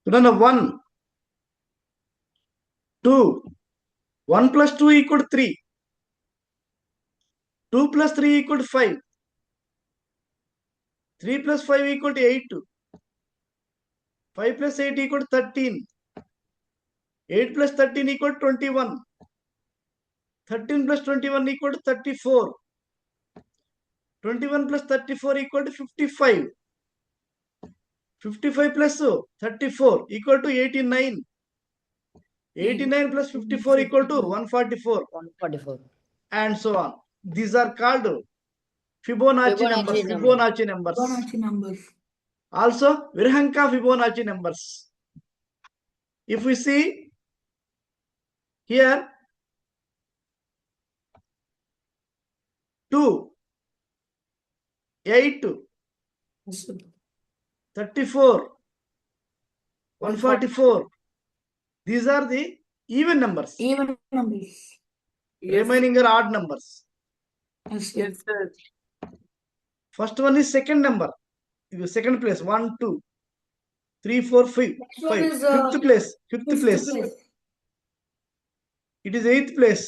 చూడండి 1 2 1 plus 2 equal to 3 2 plus 3 equal to 5 3 plus 5 equal to 8 5 plus 8 equal to 13 8 plus 13 equal to 21 13 plus 21 equal to 34 21 plus 34 equal to 55 55 plus 34 equal to 89 89 plus 54 equal to 144 144. and so on. These are called Fibonacci numbers. Fibonacci numbers. Fibonacci numbers. Also Virhanka Fibonacci numbers. If we see here 2 8 34 144, these are the even numbers. Even numbers. Remaining are odd numbers. Yes, Yes, sir. First one is second number. It is second place. 1 2 3 4 5 Next one 5 is, fifth place. Fifth place. It is 8th place.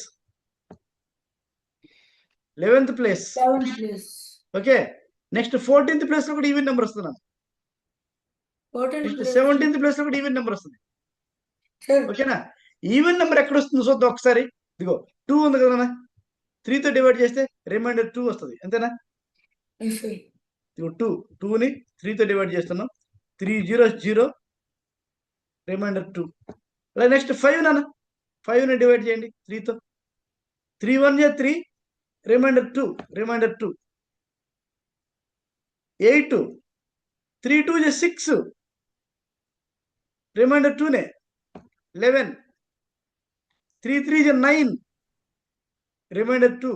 11th place. 7th place. Okay. Next 14th place లో కూడా even number వస్తుంది. 14th next place. 17th place లో కూడా even number వస్తుంది. Sir, ఓకేనా? Even number ఎక్కడ వస్తుంది చూద్దాం ఒకసారి. ఇదిగో 2 ఉంది కదా, 3 తో డివైడ్ చేస్తే రిమైండర్ 2 వస్తుంది. అంతేనా? yes, sir. ఇదిగో 2 ని 3 తో డివైడ్ చేస్తున్నాం. 3 0 0 రిమైండర్ 2. అలా నెక్స్ట్ 5 నాన్న, 5 ని డివైడ్ చేయండి 3 తో. 3 1 జే 3 రిమైండర్ 2 8 3 2 జే 6 రిమైండర్ 2 నే 11 3 3 జే 9 రిమైండర్ 2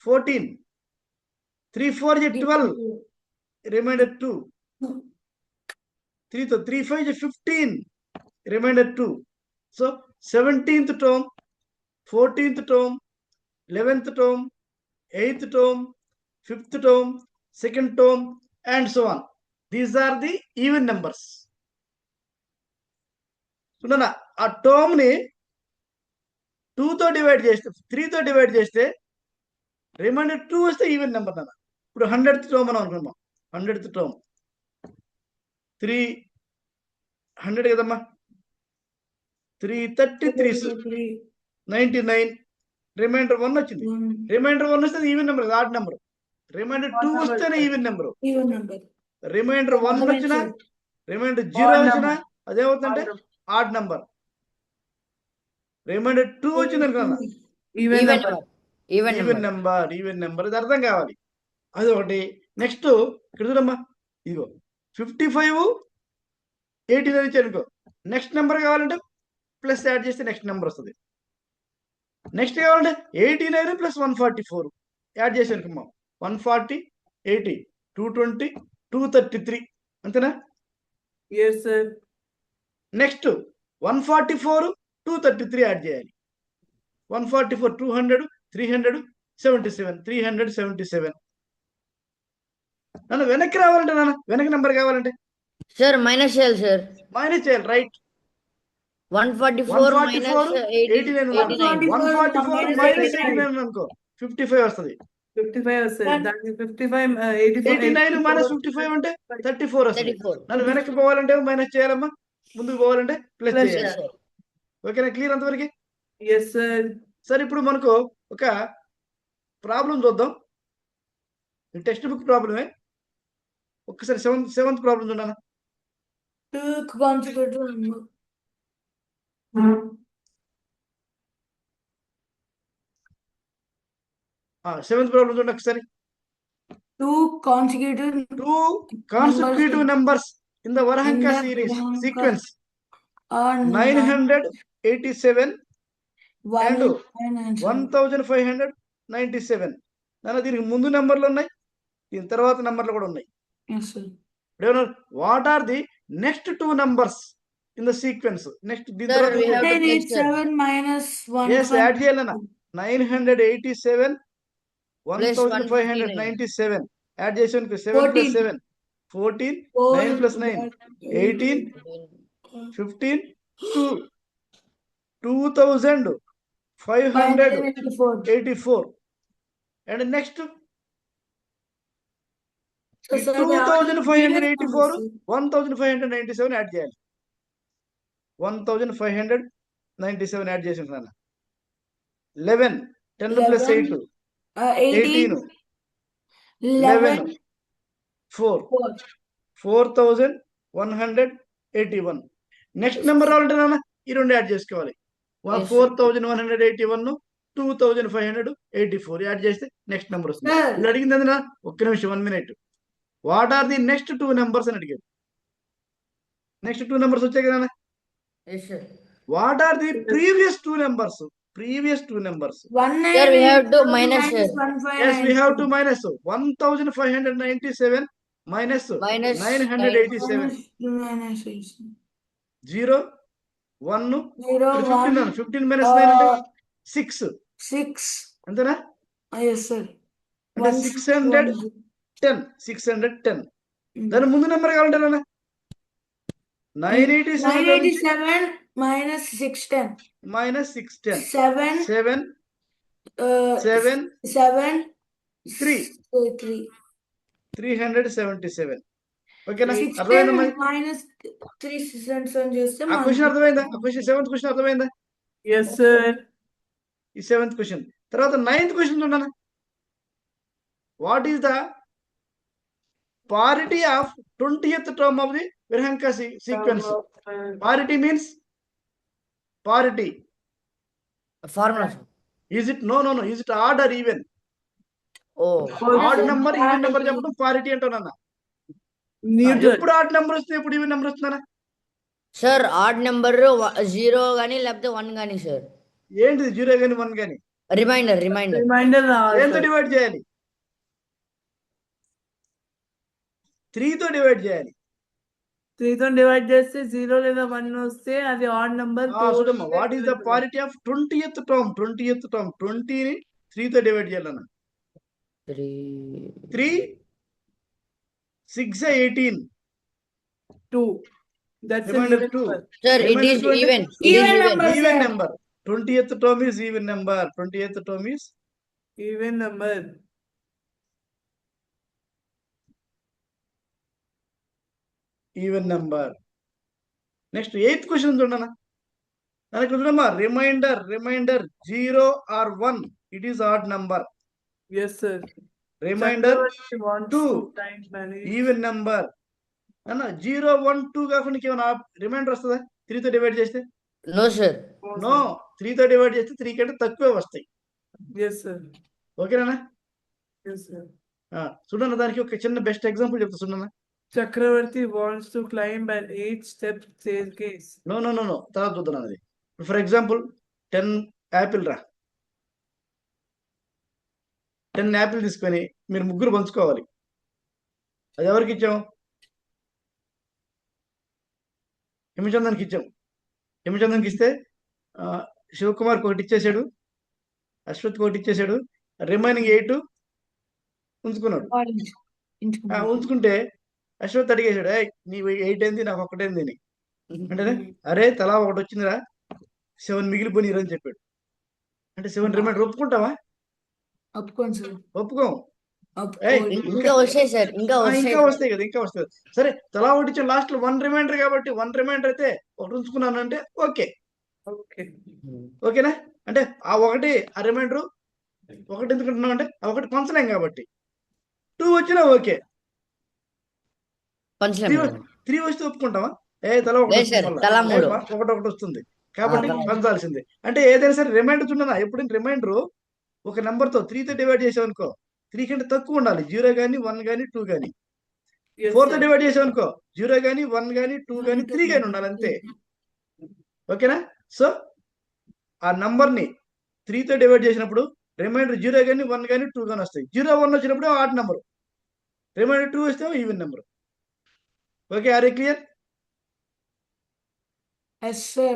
14 3 4 జే 12 రిమైండర్ 2 3 తో 3 5 జే 15 reminder 2. So 17th term, 14th term, 11th term, 8th term, 5th term, 2nd term, and so on. These are the even numbers. చూడనా, ఆ టర్మ్ ని 2 తో డివైడ్ చేస్తే 3 తో డివైడ్ చేస్తే రిమైండర్ 2 వస్తే ఈవెన్ నెంబర్ నాన్న. ఇప్పుడు 100th టర్మ్ అని అనుకున్నాం. 100th టర్మ్ 3 100 కదమ్మా, 333 99 రిమైండర్ 1 వచ్చింది. రిమైండర్ 1 వస్తే even number, odd number. Reminder 2 వస్తేనే even number. Even number. Reminder 1 వచ్చినా, రిమైండర్ 0 వచ్చినా అదేమవుతుందంటే ఆడ్ నెంబర్. రిమైండర్ 2 వచ్చింది అనుకున్నా Even Even number. number. Even even number. Number. ఇది అర్థం కావాలి. అది ఒకటి. నెక్స్ట్ ఇక్కడ చూడమ్మా, ఇదిగో 55 89 ఇచ్చి అనుకో, నెక్స్ట్ నెంబర్ కావాలంటే ప్లస్ యాడ్ చేస్తే నెక్స్ట్ నెంబర్ వస్తుంది. నెక్స్ట్ కావాలంటే 89 ప్లస్ 144 యాడ్ చేసి అనుకున్నాం. 140 80 220 233 అంతేనా? Yes, sir. నెక్స్ట్ 144 233 యాడ్ చేయాలి. 144 200 377 377. నన్ను వెనక్కి రావాలంటే నాన్న, వెనక్కి నెంబర్ కావాలంటే Sir, minus చేయాలి sir. మైనస్ చేయాలి. రైట్. 144 minus 89 144 మైనస్ 89 అనుకో 55 వస్తుంది. 55, sir. But- That is 55, 84. 89 minus 55 అంటే 34 వస్తుంది. 34. నన్ను వెనక్కి పోవాలంటే మైనస్ చేయాలమ్మా, ముందుకు పోవాలంటే ప్లస్ Plus చేయాలి. Sir. ఓకేనా? క్లియర్ అంతవరకు? Yes, sir. సరే, ఇప్పుడు మనకు ఒక ప్రాబ్లం చూద్దాం. టెక్స్ట్ బుక్ ప్రాబ్లమే. ఒక్కసారి సెవెంత్ ప్రాబ్లం చూడాలి. 2 consecutive number. 7th ప్రాబ్లం చూడండి ఒకసారి. 2 consecutive 2 consecutive numbers in the Varhanka In the series Varhanka sequence are 987 and 1,997. 1597. నాన్న దీనికి ముందు నెంబర్లు ఉన్నాయి, దీని తర్వాత నెంబర్లు కూడా ఉన్నాయి. Yes, sir. What are the next 2 numbers in the sequence? Next దీని Sir, తర్వాత we have to place, sir. 987 minus 1. yes add చేయాలన్నా. 987 Plus 1597 యాడ్ చేసి అనుకో 7 + 7 14 9 + 9 18 15 2 2584 and next So, sir, 2584 1597 add చేయాలి 1597 యాడ్ చేసి నాన్న 11 10 + 8 18 11 4 4181 నెక్స్ట్ నెంబర్ రావాలంటే నాన్న ఈ రెండు యాడ్ చేసుకోవాలి Yes, sir. 4181 2584 యాడ్ చేస్తే నెక్స్ట్ నెంబర్ వస్తుంది Sir. వీళ్ళు అడిగింది అందునా ఒక్క నిమిషం 1 minute what are the next 2 numbers అని అడిగారు నెక్స్ట్ 2 numbers వచ్చాయి కదా Yes, sir. What are the previous 2 numbers Sir, we have to minus, sir. yes we have to minus 1597 minus Minus 987 0 1 15 minus 9 అంటే 6 6. అంతేనా Yes, sir. అంటే 610 దాని ముందు number కావాలంటే 987 minus 610. minus 610 7 7 3 3. 377 ఓకేనా 610 అర్థమైందా minus 377 చేస్తే ఆ క్వశ్చన్ అర్థమైందా ఆ క్వశ్చన్ 7th క్వశ్చన్ అర్థమైందా Yes, sir. ఈ 7th క్వశ్చన్ తర్వాత 9th క్వశ్చన్ చూడండి what is the parity of 20th term of the Virhanka sequence? Parity means parity. Formula, sir. Is it no? Is it odd or even? Oh, Odd number, even number చెప్పడం parity అంటానన్నా. Neutral. ఎప్పుడు odd number వస్తే ఎప్పుడు even number వస్తుందన్నా? sir, odd number 0 గానీ లేకపోతే 1 గానీ sir. ఏంటిది 0 గాని 1 గాని? Reminder. Reminder రావాలి, ఎంత sir. డివైడ్ చేయాలి? 3 తో డివైడ్ చేయాలి. 3 తో డివైడ్ చేస్తే 0 లేదా 1 వస్తే అది ఆడ్ నెంబర్. చూడమ్మా what is the parity of 20th term 20 ని 3 తో డివైడ్ చేయాలన్నా. 3 6 18 2. That's a Reminder even 2. number. Sir, it Reminder is two అంటే even. Even number. even number. 20th term is even number. 20th term is Even number. even number. Next 8th question చూడన్నా. దానికి చూడమ్మా reminder 0 or 1 it is odd number. Yes, sir. Reminder Chakravarti wants 2 to time manage. even number. అన్న 0 1 2 కాకుండా ఏమైనా reminder వస్తుందా 3 తో divide చేస్తే? No, sir. No 3 తో డివైడ్ చేస్తే 3 కంటే తక్కువే వస్తాయి. Yes, sir. ఓకేనా? Yes, sir. చూడన్న దానికి ఒక చిన్న బెస్ట్ ఎగ్జాంపుల్ చెప్తా చూడన్న. Chakravarti wants to climb an 8-step staircase. No తర్వాత చూద్దాం అది. ఫర్ ఎగ్జాంపుల్ 10 యాపిల్ రా 10 యాపిల్ తీసుకొని మీరు ముగ్గురు పంచుకోవాలి. అది ఎవరికి ఇచ్చాం? హిమచందన్కి ఇచ్చాం. హిమచందన్కి ఇస్తే శివకుమార్కి ఒకటి ఇచ్చేసాడు, అశ్వత్కి ఒకటి ఇచ్చేసాడు, రిమైనింగ్ 8 ఉంచుకున్నాడు. ఉంచుకుంటే అశ్వత్ అడిగేశాడు, నీ 8 ఏంది నాకు 1 ఏంది అని. అంటే అరే తలా ఒకటి వచ్చిందిరా 7 మిగిలిపోయినరు అని చెప్పాడు. అంటే 7 రిమైండర్ ఒప్పుకుంటావా? ఒప్పుకోండి సార్. ఒప్పుకోం. ఇంకా వస్తాయి సార్, ఇంకా వస్తాయి కదా, ఇంకా వస్తాయి. సరే తలా ఒకటి ఇచ్చాను, లాస్ట్ లో 1 రిమైండర్ కాబట్టి 1 రిమైండర్ అయితే ఒకటి ఉంచుకున్నాను అంటే ఓకే. Okay. ఓకేనా? అంటే ఆ ఒకటి ఆ రిమైండర్ ఒకటి ఎందుకుంటున్నావు అంటే ఆ ఒకటి పంచలేం కాబట్టి 2 వచ్చినా ఓకే. 3 వస్తే ఒప్పుకుంటావా? తలా ఒకటి వస్తుంది కాబట్టి పంచాల్సిందే. అంటే ఏదైనా సరే రిమైండర్ చూడనా, ఎప్పుడైనా రిమైండర్ ఒక నెంబర్ తో 3 తో డివైడ్ చేసావనుకో 3 కంటే తక్కువ ఉండాలి. 0 కానీ 1 కానీ 2 కానీ. Yes, 4 తో sir. డివైడ్ చేసావనుకో 0 కానీ 1 కానీ 2 కానీ 3 కానీ ఉండాలి అంతే. ఓకేనా? సో ఆ నంబర్ ని 3 తో డివైడ్ చేసినప్పుడు రిమైండర్ 0 కానీ 1 కానీ 2 కానీ వస్తాయి. 0 1 వచ్చినప్పుడు ఆడ్ నెంబర్, రిమైండర్ 2 వస్తే even number. Okay, are you clear? Yes, sir.